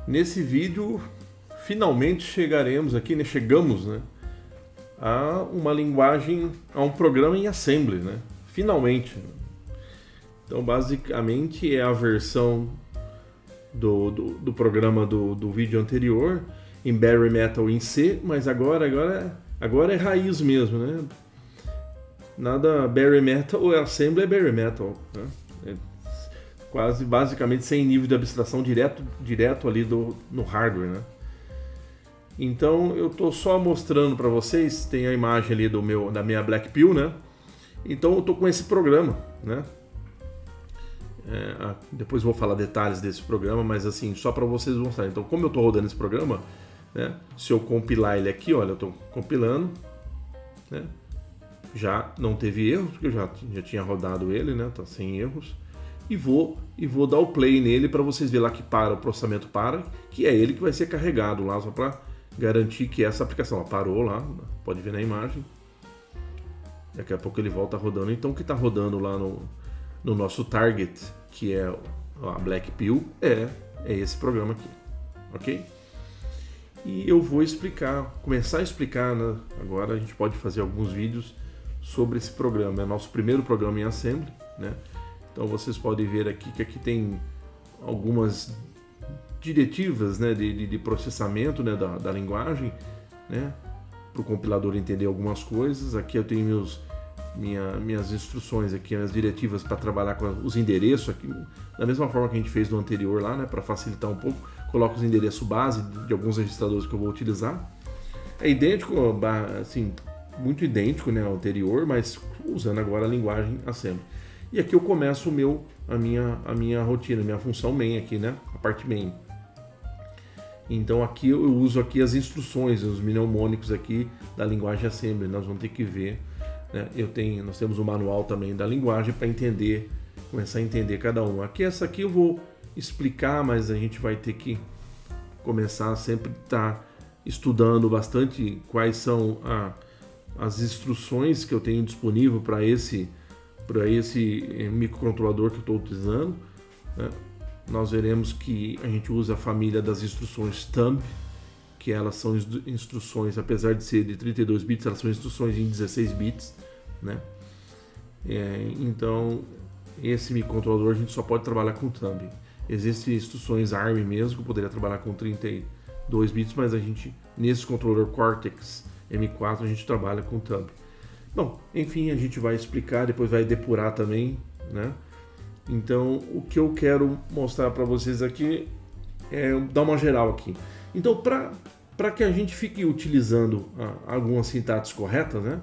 Nesse vídeo, finalmente chegaremos aqui, né? Chegamos, né? A uma linguagem, a um programa em Assembly, né? Finalmente. Então, basicamente, é a versão do programa do vídeo anterior, em Bare Metal em C, mas agora é raiz mesmo, né? Nada Bare Metal, Assembly é Bare Metal, né? É quase, basicamente, sem nível de abstração direto ali no hardware, né? Então eu estou só mostrando para vocês, tem a imagem ali da minha Black Pill, né? Então eu estou com esse programa, né? Depois vou falar detalhes desse programa, mas assim, só para vocês mostrarem. Então, como eu estou rodando esse programa, né? Se eu compilar ele aqui, olha, eu estou compilando, né? Já não teve erros, porque eu já tinha rodado ele, né? Tá sem erros. E vou dar o play nele para vocês verem lá que o processamento para, que é ele que vai ser carregado lá, só para garantir que essa aplicação parou lá, pode ver na imagem. Daqui a pouco ele volta rodando. Então o que está rodando lá no nosso target, que é a Black Pill, é esse programa aqui, ok? E eu vou começar a explicar, né? Agora a gente pode fazer alguns vídeos sobre esse programa. É nosso primeiro programa em Assembly, né? Então vocês podem ver aqui que aqui tem algumas diretivas, né, de processamento, né, da linguagem, né, para o compilador entender algumas coisas. Aqui eu tenho minhas instruções aqui, as diretivas para trabalhar com os endereços aqui, da mesma forma que a gente fez no anterior lá, né, para facilitar um pouco. Coloco os endereços base de alguns registradores que eu vou utilizar. É idêntico, assim, muito idêntico, né, ao anterior, mas usando agora a linguagem Assembly. E aqui eu começo a minha rotina, a minha função main aqui, né, a parte main. Então aqui eu uso aqui as instruções, os mnemônicos aqui da linguagem Assembly. Nós vamos ter que ver, né? Nós temos o manual também da linguagem para começar a entender cada um. Essa aqui eu vou explicar, mas a gente vai ter que começar a sempre estar estudando bastante quais são as instruções que eu tenho disponível para esse microcontrolador que eu estou utilizando, né? Nós veremos que a gente usa a família das instruções thumb, que elas são instruções, apesar de ser de 32 bits, elas são instruções em 16 bits, né? Então, esse microcontrolador a gente só pode trabalhar com thumb. Existem instruções ARM mesmo, que eu poderia trabalhar com 32 bits, mas nesse controlador Cortex M4, a gente trabalha com thumb. Bom, enfim, a gente vai explicar, depois vai depurar também, né? Então, o que eu quero mostrar para vocês aqui é dar uma geral aqui. Então, para que a gente fique utilizando algumas sintaxes corretas, né?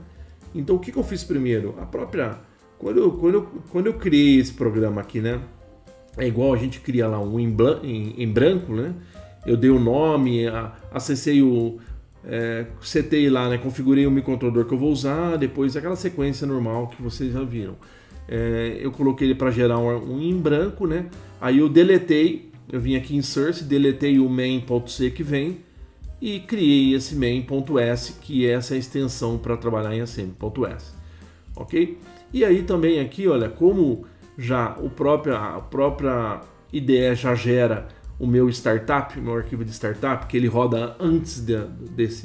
Então, o que eu fiz primeiro? Quando eu criei esse programa aqui, né? É igual a gente cria lá um em branco, né? Eu dei o nome, acessei setei lá, né? Configurei o microcontrolador que eu vou usar, depois aquela sequência normal que vocês já viram. Eu coloquei ele para gerar um em branco, né? Aí eu deletei, eu vim aqui em Source, deletei o main.c que vem e criei esse main.s, que essa é a extensão para trabalhar em Assembly.s, ok? E aí também aqui, olha, como já a própria IDE já gera o meu startup, meu arquivo de startup, que ele roda antes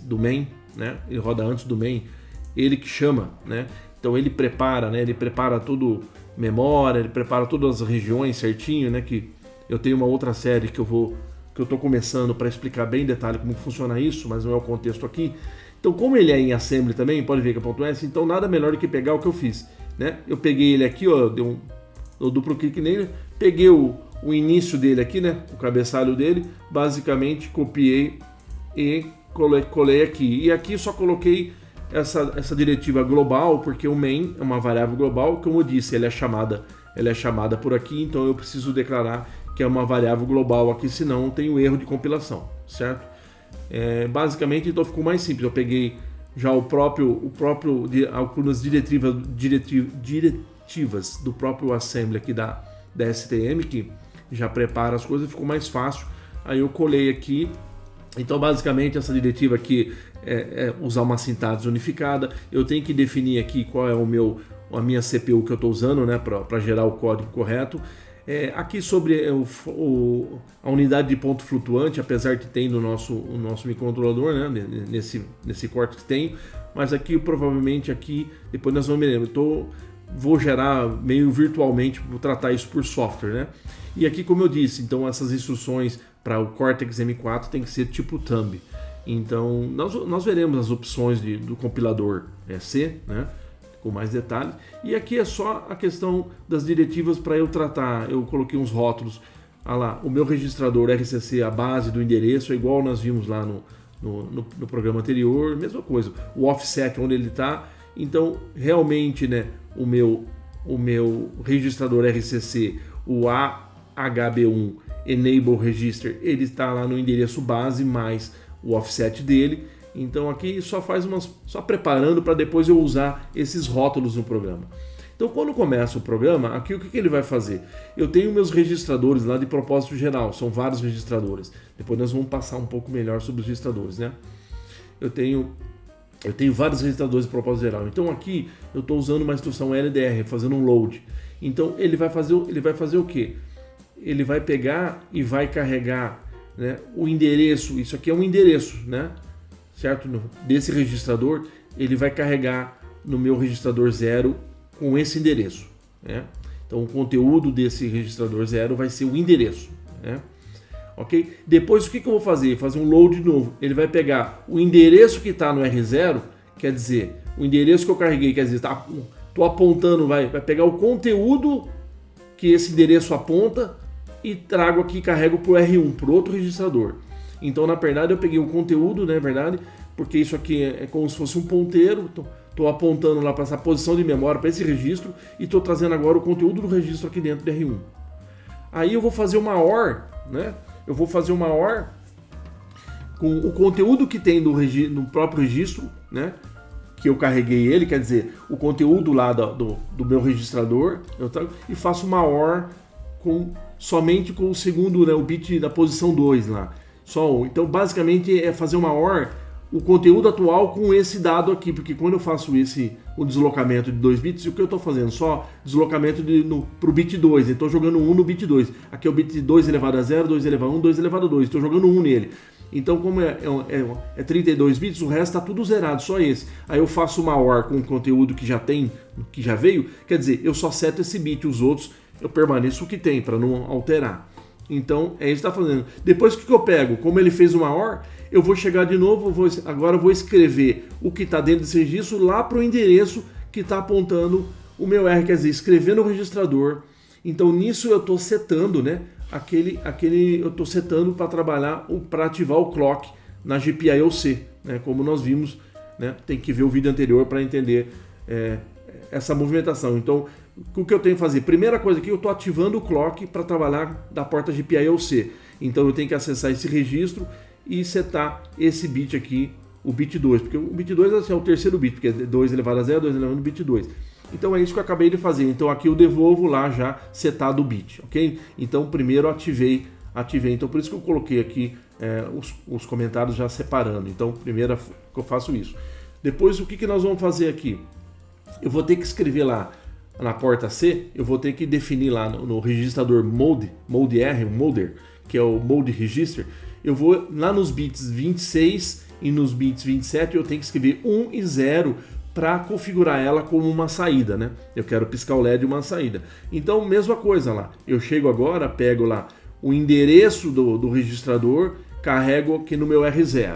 do main, né? Ele roda antes do main, ele que chama, né? Então ele prepara, né? Ele prepara tudo, memória, ele prepara todas as regiões certinho, né? Que eu tenho uma outra série que eu estou começando para explicar bem em detalhe como funciona isso, mas não é o contexto aqui. Então, como ele é em Assembly também, pode ver que é .s, então nada melhor do que pegar o que eu fiz, né? Eu peguei ele aqui, ó, dei um duplo clique nele, peguei o início dele aqui, né? O cabeçalho dele, basicamente copiei e colei aqui. E aqui só coloquei essa diretiva global, porque o main é uma variável global, como eu disse, ela é chamada por aqui, então eu preciso declarar que é uma variável global aqui, senão tem um erro de compilação, certo? Basicamente, então ficou mais simples. Eu peguei já algumas diretivas do próprio assembly aqui da STM, que já prepara as coisas, ficou mais fácil. Aí eu colei aqui. Então, basicamente, essa diretiva aqui é usar uma sintaxe unificada. Eu tenho que definir aqui qual é a minha CPU que eu estou usando, né, para gerar o código correto. Aqui sobre a unidade de ponto flutuante, apesar de ter o nosso microcontrolador, né, nesse corte que tem, mas aqui provavelmente depois nós vamos ver, vou gerar meio virtualmente, vou tratar isso por software, né? E aqui, como eu disse, então essas instruções para o Cortex M4 tem que ser tipo thumb. Então nós veremos as opções do compilador C, né, com mais detalhes. E aqui é só a questão das diretivas para eu tratar. Eu coloquei uns rótulos. Lá, o meu registrador RCC, a base do endereço, é igual nós vimos lá no programa anterior, mesma coisa. O offset onde ele está. Então, realmente, né, o meu registrador RCC, o AHB1 Enable Register, ele está lá no endereço base mais o offset dele. Então aqui só preparando para depois eu usar esses rótulos no programa. Então quando começa o programa, aqui o que ele vai fazer? Eu tenho meus registradores lá de propósito geral, são vários registradores. Depois nós vamos passar um pouco melhor sobre os registradores, né? Eu tenho vários registradores de propósito geral. Então aqui eu estou usando uma instrução LDR, fazendo um load. Então ele vai fazer o quê? Ele vai pegar e vai carregar, né, o endereço. Isso aqui é um endereço, né? Certo? Desse registrador, ele vai carregar no meu registrador 0 com esse endereço, né? Então o conteúdo desse registrador 0 vai ser o endereço, né? Ok? Depois o que eu vou fazer? Fazer um load novo. Ele vai pegar o endereço que está no R0, quer dizer, o endereço que eu carreguei, quer dizer, estou apontando, vai pegar o conteúdo que esse endereço aponta e trago aqui, carrego para o R1, para outro registrador. Então, na verdade, eu peguei o conteúdo, né, verdade? Porque isso aqui é como se fosse um ponteiro. Estou apontando lá para essa posição de memória, para esse registro, e estou trazendo agora o conteúdo do registro aqui dentro do R1. Aí eu vou fazer uma OR, né? Eu vou fazer uma OR com o conteúdo que tem no próprio registro, né? Que eu carreguei ele, quer dizer, o conteúdo lá do meu registrador, e faço uma OR somente com o segundo, né, o bit da posição 2 lá. Então, basicamente, é fazer uma OR, o conteúdo atual com esse dado aqui, porque quando eu faço o deslocamento de 2 bits, o que eu estou fazendo? Só deslocamento para o bit 2, estou jogando 1 no bit 2. Aqui é o bit 2 elevado a 0, 2 elevado a 1, 2 elevado a 2, estou jogando 1 nele. Então, como é 32 bits, o resto está tudo zerado, só esse. Aí eu faço uma OR com o conteúdo que já veio, quer dizer, eu só seto esse bit, os outros eu permaneço o que tem, para não alterar. Então, é isso que está fazendo. Depois, o que eu pego? Como ele fez uma OR, eu vou chegar de novo, agora eu vou escrever o que está dentro desse registro lá para o endereço que está apontando o meu R, quer dizer, escrever no registrador. Então, nisso eu estou setando, né? Eu estou setando para trabalhar, para ativar o clock na GPIO-C, né? Como nós vimos, né? Tem que ver o vídeo anterior para entender essa movimentação. Então, o que eu tenho que fazer? Primeira coisa aqui, eu estou ativando o clock para trabalhar da porta GPIO-C. Então eu tenho que acessar esse registro e setar esse bit aqui, o bit 2, porque o bit 2 é o terceiro bit, porque é 2 elevado a 0, 2 elevado a bit 2. Então é isso que eu acabei de fazer. Então aqui eu devolvo lá já setado o bit, ok? Então primeiro eu ativei. Então por isso que eu coloquei aqui os comentários já separando. Então primeiro que eu faço isso. Depois o que nós vamos fazer aqui? Eu vou ter que escrever lá na porta C, eu vou ter que definir lá no registrador mode R, o molder, que é o mode register. Eu vou lá nos bits 26 e nos bits 27, eu tenho que escrever 1 e 0 para configurar ela como uma saída, né? Eu quero piscar o LED uma saída. Então, mesma coisa lá. Eu chego agora, pego lá o endereço do registrador, carrego aqui no meu R0.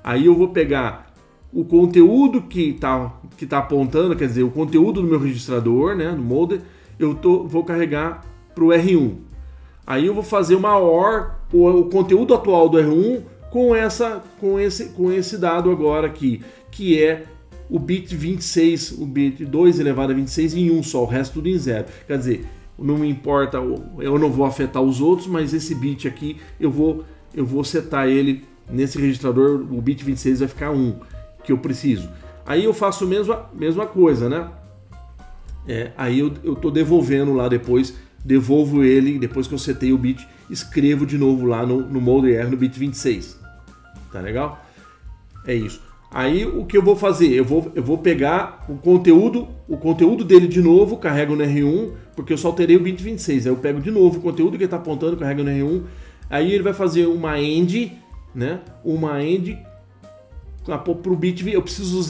Aí eu vou pegar o conteúdo que tá apontando, quer dizer, o conteúdo do meu registrador, né, no molder, vou carregar para o R1. Aí eu vou fazer uma OR, o conteúdo atual do R1 com esse dado agora aqui, que é o bit 26, o bit 2 elevado a 26 em 1 só, o resto tudo em 0. Quer dizer, não me importa, eu não vou afetar os outros, mas esse bit aqui eu vou setar ele nesse registrador, o bit 26 vai ficar 1, que eu preciso. Aí eu faço a mesma coisa, né? Aí eu estou devolvendo lá depois, devolvo ele, depois que eu setei o bit, escrevo de novo lá no molder R no bit 26. Tá legal? É isso. Aí o que eu vou fazer? Eu vou pegar o conteúdo dele de novo, carrego no R1, porque eu só alterei o bit 26. Aí eu pego de novo o conteúdo que ele está apontando, carrego no R1. Aí ele vai fazer uma end, né? Uma end para o bit. Eu preciso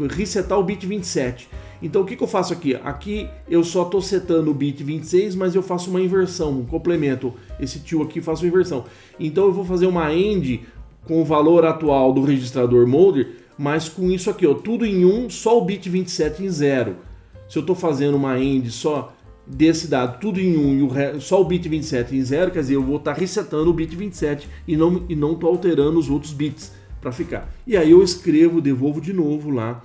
resetar o bit 27. Então o que eu faço aqui? Aqui eu só estou setando o bit 26, mas eu faço uma inversão, um complemento. Esse tio aqui faço uma inversão. Então eu vou fazer uma end com o valor atual do registrador molder, mas com isso aqui, ó, tudo em 1, só o bit 27 em 0. Se eu estou fazendo uma end só desse dado, tudo em 1 e só o bit 27 em 0, quer dizer, eu vou estar resetando o bit 27 e não estou alterando os outros bits para ficar. E aí eu devolvo de novo lá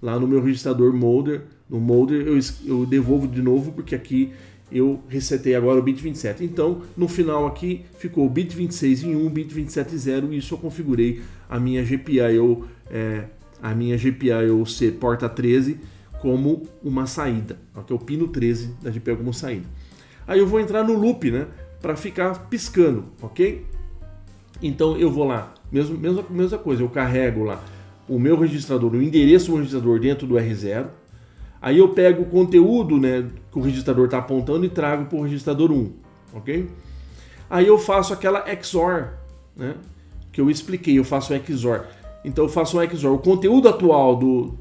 no meu registrador molder. No molder eu devolvo de novo, porque aqui eu resetei agora o bit 27. Então, no final aqui, ficou o bit 26 em 1, bit 27 em 0, e isso eu configurei a minha GPIO C porta 13 como uma saída. Aqui é o pino 13 da GPIO como saída. Aí eu vou entrar no loop, né, para ficar piscando, ok? Então eu vou lá, mesma coisa, eu carrego lá o meu registrador, o endereço do registrador dentro do R0. Aí eu pego o conteúdo, né, que o registrador está apontando e trago para o registrador 1, ok? Aí eu faço aquela XOR, né, que eu expliquei, eu faço XOR. Então eu faço um XOR. O conteúdo atual do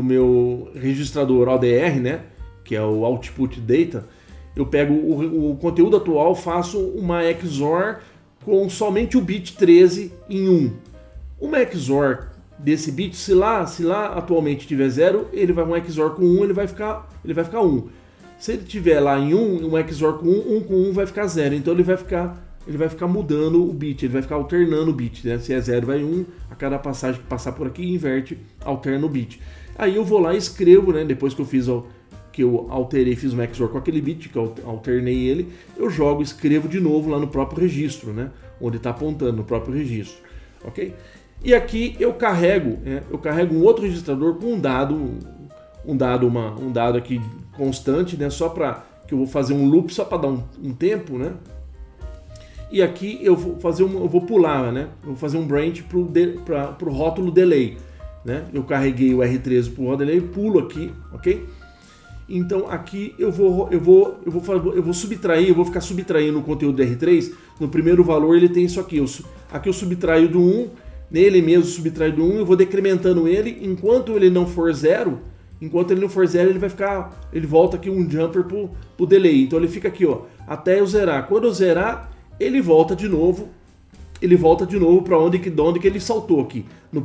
meu registrador ODR, né, que é o Output Data, eu pego o conteúdo atual, faço uma XOR com somente o bit 13 em 1. Uma XOR desse bit, se lá atualmente tiver 0, ele vai um XOR com 1, ele vai ficar 1. Se ele tiver lá em 1, um XOR com 1 com 1 vai ficar 0. Então ele vai ficar mudando o bit, ele vai ficar alternando o bit, né? Se é 0 vai 1, a cada passagem que passar por aqui inverte, alterna o bit. Aí eu vou lá e escrevo, né, depois que eu alterei, fiz um XOR com aquele bit, que eu alternei ele, eu escrevo de novo lá no próprio registro, né, onde está apontando, no próprio registro, ok? E aqui eu carrego um outro registrador com um dado aqui constante, né, só para que eu vou fazer um loop só para dar um tempo, né? E aqui eu vou pular, né? Eu vou fazer um branch para o rótulo delay, né? Eu carreguei o R13 para o rótulo delay e pulo aqui, ok? Então aqui eu vou subtrair, eu vou ficar subtraindo o conteúdo do R3. No primeiro valor ele tem isso aqui. Aqui eu subtraio do 1, nele mesmo subtraio do 1, eu vou decrementando ele enquanto ele não for 0. Enquanto ele não for 0, ele volta aqui um jumper pro delay. Então ele fica aqui, ó, até eu zerar. Quando eu zerar, ele volta de novo. Ele volta de novo para onde que ele saltou aqui na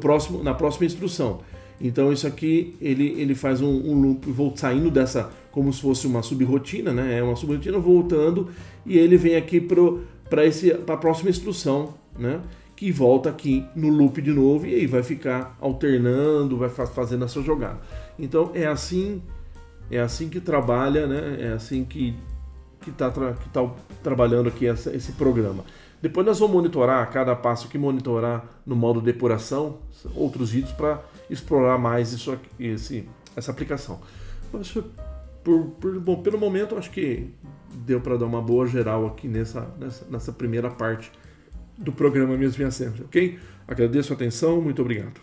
próxima instrução. Então isso aqui ele faz um loop, vou saindo dessa como se fosse uma subrotina, né? É uma subrotina voltando e ele vem aqui para a próxima instrução, né? Que volta aqui no loop de novo e aí vai ficar alternando, vai fazendo essa jogada. Então é assim que trabalha, né? É assim que tá trabalhando aqui esse programa. Depois nós vamos monitorar cada passo que monitorar no modo depuração, outros vídeos para explorar mais essa aplicação. Pelo momento acho que deu para dar uma boa geral aqui nessa primeira parte do programa Mesmo Assembly, ok? Agradeço a atenção, muito obrigado.